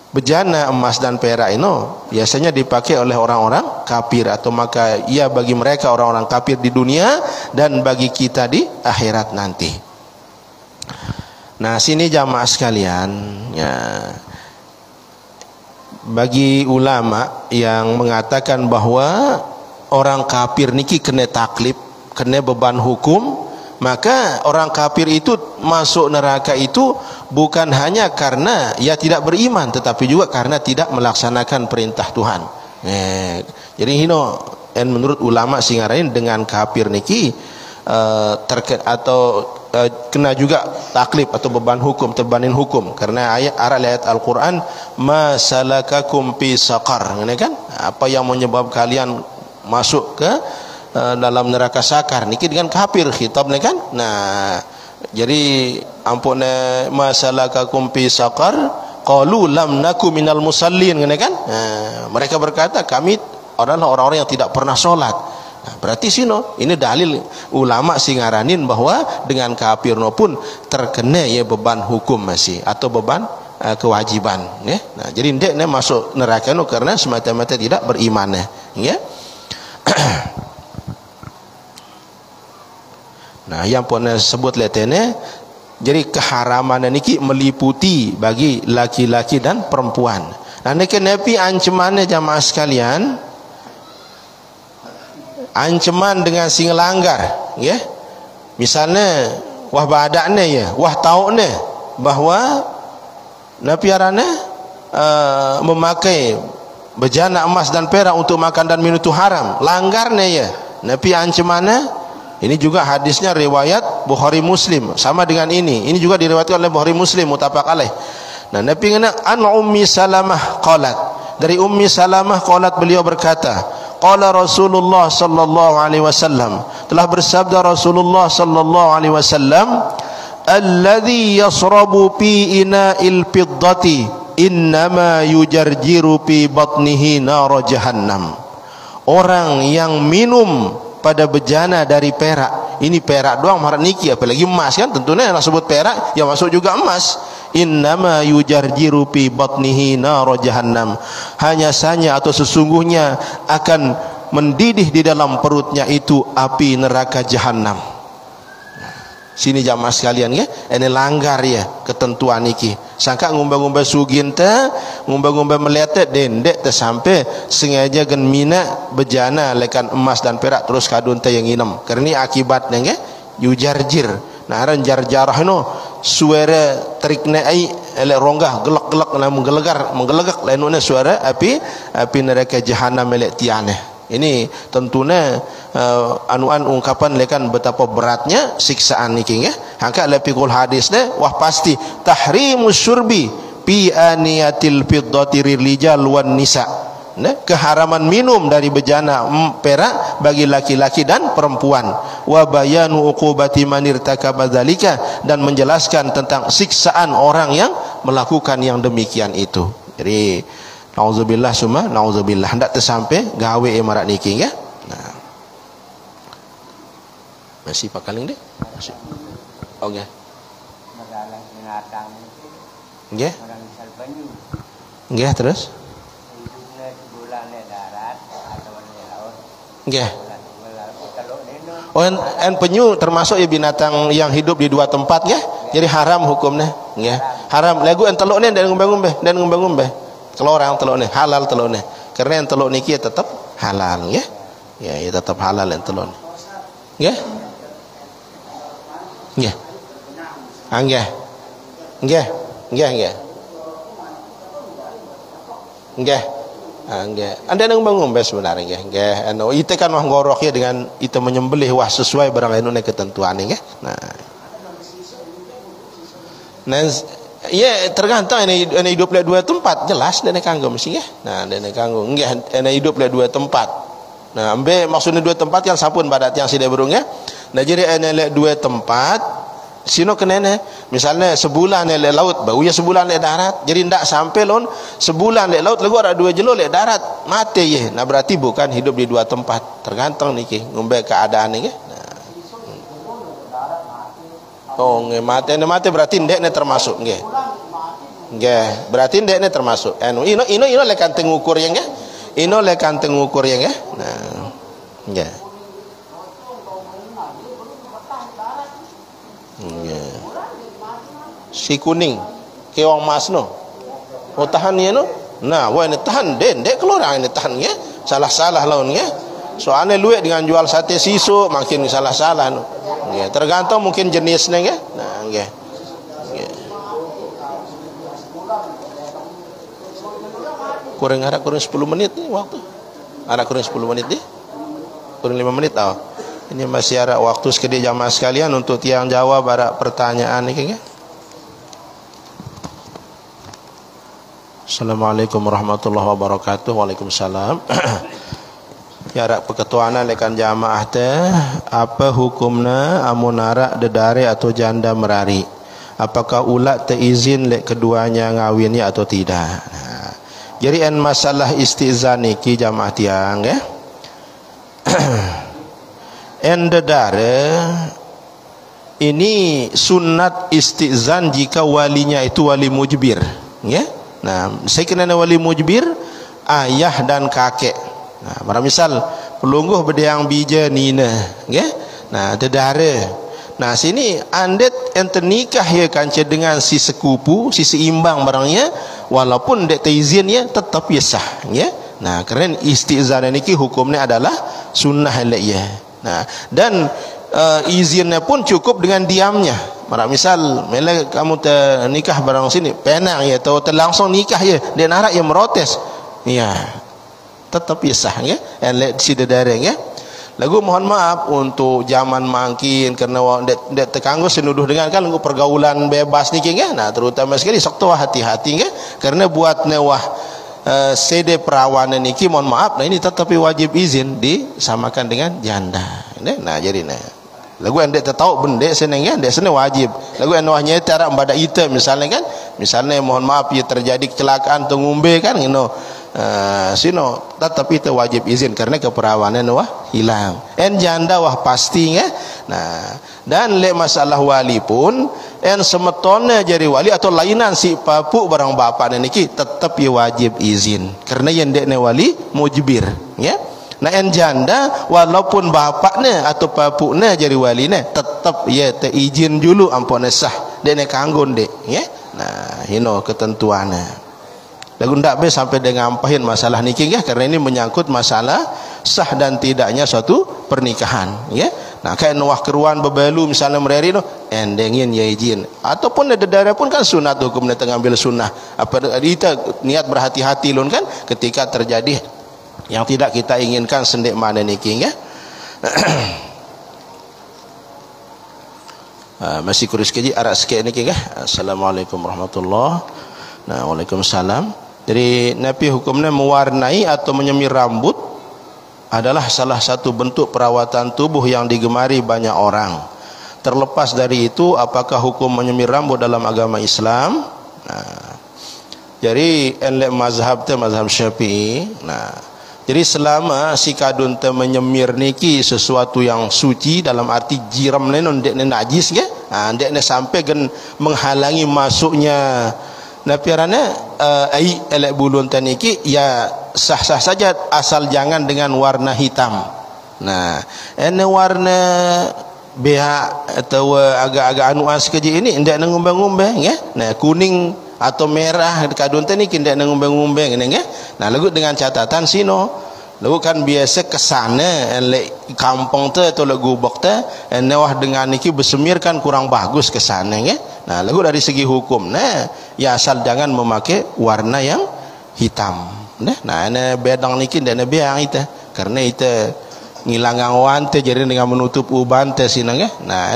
bejana emas dan perak ini biasanya dipakai oleh orang-orang kafir, atau maka ia bagi mereka orang-orang kafir di dunia dan bagi kita di akhirat nanti. Nah, sini jamaah sekalian, ya, bagi ulama yang mengatakan bahwa orang kafir niki kena taklif, kena beban hukum, maka orang kafir itu masuk neraka itu bukan hanya karena ia tidak beriman, tetapi juga karena tidak melaksanakan perintah Tuhan. Jadi hino, menurut ulama singarain dengan kafir niki kena juga taklif atau beban hukum, terbanin hukum karena ayat Al-Qur'an masalakakum fi saqar, kan? Apa yang menyebab kalian masuk ke dalam neraka sakar niki dengan kafir khitabnya, kan? Nah, jadi ampune masalakakum fi saqar qalu lam naku minal musallin, kan? Nah, mereka berkata kami adalah orang-orang yang tidak pernah sholat. Nah, berarti sino ini dalil ulama singaranin bahwa dengan kafir no pun terkena ya beban hukum masih atau beban kewajiban, ya. Nah, jadi ndeknya masuk neraka no karena semata-mata tidak beriman, ya. Nah, yang pun sebut letene, jadi keharaman niki meliputi bagi laki-laki dan perempuan. Nah, niki Nabi ancamannya jamaah sekalian, ancaman dengan sing langgar, ya. Misalnya wah badakne, ya, wah taukne bahwa Nabi arane memakai bejana emas dan perak untuk makan dan minum itu haram, langgarnya, ya. Nabi ancamannya ini juga hadisnya riwayat Bukhari Muslim sama dengan ini. Ini juga diriwayatkan oleh Bukhari Muslim muttafaq alaih. Nah, Nabi ngena an Ummi Salamah qalat, dari Ummi Salamah qalat beliau berkata, qala Rasulullah sallallahu alaihi wasallam, Telah bersabda Rasulullah sallallahu alaihi wasallam, "Alladzi yasrabu fi ina'il fiddati innama yujarjiru fi batnihi nar jahannam." Orang yang minum pada bejana dari perak, ini perak doang marak niki, apalagi emas kan, tentunya nak sebut perak yang masuk juga emas. Innama yujarjiru fi batnihi nar jahannam, hanya saja atau sesungguhnya akan mendidih di dalam perutnya itu api neraka jahanam. Sini jamaah sekalian ya, ini langgar ya ketentuan niki. Sangka ngumba-ngumba sugin te, ngumba-ngumba meletet dendek te sampai sengaja gen mina bejana lekan emas dan perak terus kadun te yang inem. Karena akibatnya ya yujarjir. Nah aran jar-jarah no suara terikna ai ele ronggah gelak-gelak lamun menggelegak lainnya suara api neraka jahanam elek tiane. Ini tentunya anuan ungkapan lekan betapa beratnya siksaan niki ya. Hangka le pikul hadis ne wah pasti tahrimus syurbi fi aniyatil fiddati rijal wan nisa. Keharaman minum dari bejana perak bagi laki-laki dan perempuan. Wa bayanu uqubati man irtakaba dzalika, dan menjelaskan tentang siksaan orang yang melakukan yang demikian itu. Jadi nauzubillah summa nauzubillah, hendak tersampai gawe emarat niki ya. Nah. Masih pakaling deh. Masih. Okey. Masalah binatang itu. Nggih. Orang misal banyu. Nggih, terus? Hidupnya sebulan di darat atau di laut. Nggih. Kalau neno. Oh, en penyu termasuk ya binatang yang hidup di dua tempat ya. Jadi haram hukumnya. Nggih. Haram. Lagu en teluk ni dan ngumbe-ngumbe. Kalau orang teluk ni halal teluk ni, karena yang teluk niki tetap halal ya. Ya, tetap halal yang teluk ni. Nggih. Nggih. Nggih. Nggih. Nggih. Nggih. Nggih. Anda nang ngombe sebenarnya nggih. Nggih. Anu ite kan wah ngorok ya dengan ite menyembelih wah sesuai barang anu ketentuan nggih. Nah, ya tergantung ini hidup di dua tempat, jelas dan kanggo mesti ya. Nah, dan kanggo nggih ini hidup di dua tempat. Nah, ambe maksudnya dua tempat yang sapun badat yang sida burung ya. Nah, jadi ini dua tempat sino kenene misalnya sebulan di laut, bau ya sebulan di darat. Jadi ndak sampai lon sebulan di laut lagu ada dua jelo di darat, mati ya. Nah, berarti bukan hidup di dua tempat. Tergantung niki ngombe keadaan niki. Oh, nggih mate berarti ndek ne termasuk nggih. Nggih, berarti ndek ne termasuk. Ino lekan tengukur ya nggih. Ino lekan tengukur ya nggih. Nah. Nggih. Nggih. Si kuning ke wong masno. Oh tahan ye no. Nah, wah ini tahan ndek keluar ini tahan nggih. Salah-salah lawan nggih. Soalnya luwek dengan jual sate sisu makin salah-salah no. Nggih, tergantung mungkin jenisnya nggih. Nah, nggih. Nggih. Kurang 10 menit nih waktu. Ada kurang 10 menit nih. Kurang 5 menit oh. Ini masih ada waktu sekedip jamaah sekalian untuk tiang jawab ada pertanyaan nih nggih. Assalamualaikum warahmatullahi wabarakatuh. Waalaikumsalam. Ya rak peketuanan lekan jamaah teh apa hukumna amun arak dedare atau janda merari, apakah ulat teh izin lek keduanya ngawinnya atau tidak. Nah, jadi en masalah istizan niki jamaah tiang ya. En dedare ini sunat istizan jika walinya itu wali mujbir ya. Nah, saya kenal wali mujbir ayah dan kakek. Nah, misal pelungguh bedang bija nina, nggih. Nah, dedare. Nah, sini andet ente nikah ya kanca dengan si sekupu, si seimbang barangnya, walaupun dek izin ya tetap ya sah, nggih. Nah, keren istizan niki hukumnya adalah sunnah ya. Nah, dan izinnya pun cukup dengan diamnya. Misal mele kamu nikah barang sini, penang ya atau langsung nikah ya, dia narak ya merotes. Iya. Tetap sah ya, elek si dedare ya. Lagu mohon maaf untuk zaman mangkin karena dek tekanggo senuduh dengan kan lagu pergaulan bebas niki ya. Nah, terutama sekali sok tuah hati-hati ya, karena buat newah sede perawanan niki mohon maaf. Nah, ini tetapi wajib izin disamakan dengan janda. Nah jadi lagu yang dek tahu benda seneng kan, dek seneng wajib. Lagu yang wahnya cara pada kita misalnya kan, misalnya mohon maaf ya terjadi kecelakaan tu ngumbe kan, sino tetap itu wajib izin karena keperawanan wah hilang. Janda wah pasti kan. Nah, dan le masalah wali pun semetone jadi wali atau lainan si papu barang bapak niki tetap ya wajib izin karena yang dek wali mujbir ya. Nah janda walaupun bapaknya atau papuknya jadi walinya tetap ya izin dulu ampun sah dek kanggon dek ya. Nah ketentuannya lagu ndak be sampai dengan ngampahin masalah niki ya, karena ini menyangkut masalah sah dan tidaknya suatu pernikahan ya. Nah kayak nuah keruan bebalu misalnya mereri endengin ya izin ataupun ada darah pun kan sunat hukumnya tengambil sunnah apa kita niat berhati-hati lun kan ketika terjadi yang tidak kita inginkan sendik mana niki ya. Masih kurus keji arak sikit niki ya. Assalamualaikum warahmatullahi. Nah, waalaikumsalam. Jadi napi hukumnya mewarnai atau menyemir rambut adalah salah satu bentuk perawatan tubuh yang digemari banyak orang. Terlepas dari itu, apakah hukum menyemir rambut dalam agama Islam? Nah, jadi mazhab Syafi'i. Nah, jadi selama si kadun te menyemir niki sesuatu yang suci dalam arti jiram nenon dek najis ke, dek sampai gen menghalangi masuknya napiarana ai elek bulun taniki ya sah-sah saja asal jangan dengan warna hitam. Nah, warna beha atau agak-agak anuas keji ini ndak ngumbe-ngumbe ya. Nah, kuning atau merah kadun taniki ndak ngumbe-ngumbe ngene ya. Nah, lagu dengan catatan sino lagu kan biasa kesana elek kampung tu atau lagu gubok tu wah dengan niki bersemir kan kurang bagus kesana ya. Nah lagu dari segi hukum ya asal jangan memakai warna yang hitam. Nah bedang niki ndak beang itu karena itu ngilangang wante jadi dengan menutup uban teh sinang ya. Nah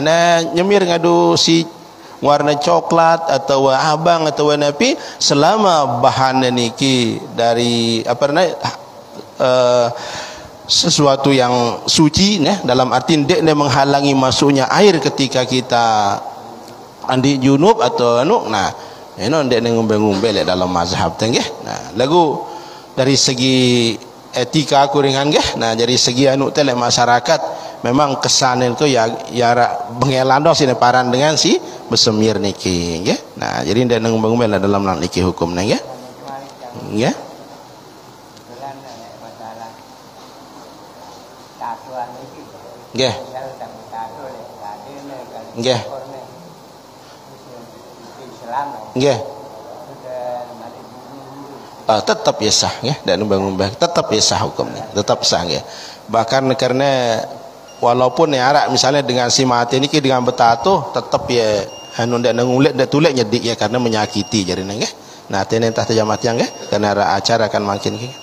nyemir ngadu si warna coklat atau abang atau napi selama bahan niki dari sesuatu yang suci dalam arti dek menghalangi masuknya air ketika kita andi junub atau nah dek ngumbe-ngumbe dalam mazhab teh nggih. Nah lagu dari segi etika kuringan nggih. Nah dari segi teh masyarakat memang kesan itu ya bengelan sini paran dengan si besemir niki nggih. Nah jadi dek ngumbe-ngumbe dalam niki hukumnya nggih. Nggih. Nggih. Nggih. Nggih. Tetap ya sah nggih, dan ngubah tetap ya sah hukumnya, tetap sah nggih. Bahkan karena walaupun ya arak misalnya dengan si mati niki dengan betato tetap ya ndak ngulik ndak tulik nyedik ya karena menyakiti jadi nggih. Nah tene entah tajamat yang nggih karena acara akan makin nggih.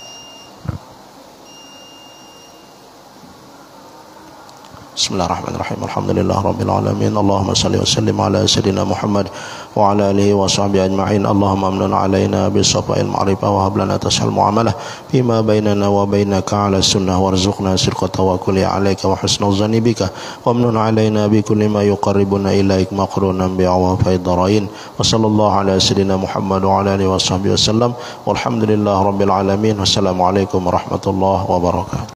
Bismillahirrahmanirrahim. Alhamdulillah rabbil alamin. Allahumma salli wa sallim ala sayyidina Muhammad wa ala alihi wa sahbihi ajma'in. Allahumma amnun alaina bi safa'il ma'rifah wa hab lana tashal muamalah fima bainana wa bainaka ala sunnah warzuqna sidqa tawakkuli alayka wa husnul zanni bika wa amnun alaina bi kulli ma yuqarribuna ilaik maqrunan bi awafid darain. Wa sallallahu ala sayyidina Muhammad wa ala alihi wa sahbihi wasallam. Walhamdulillah rabbil alamin. Wassalamu alaikum warahmatullahi wabarakatuh.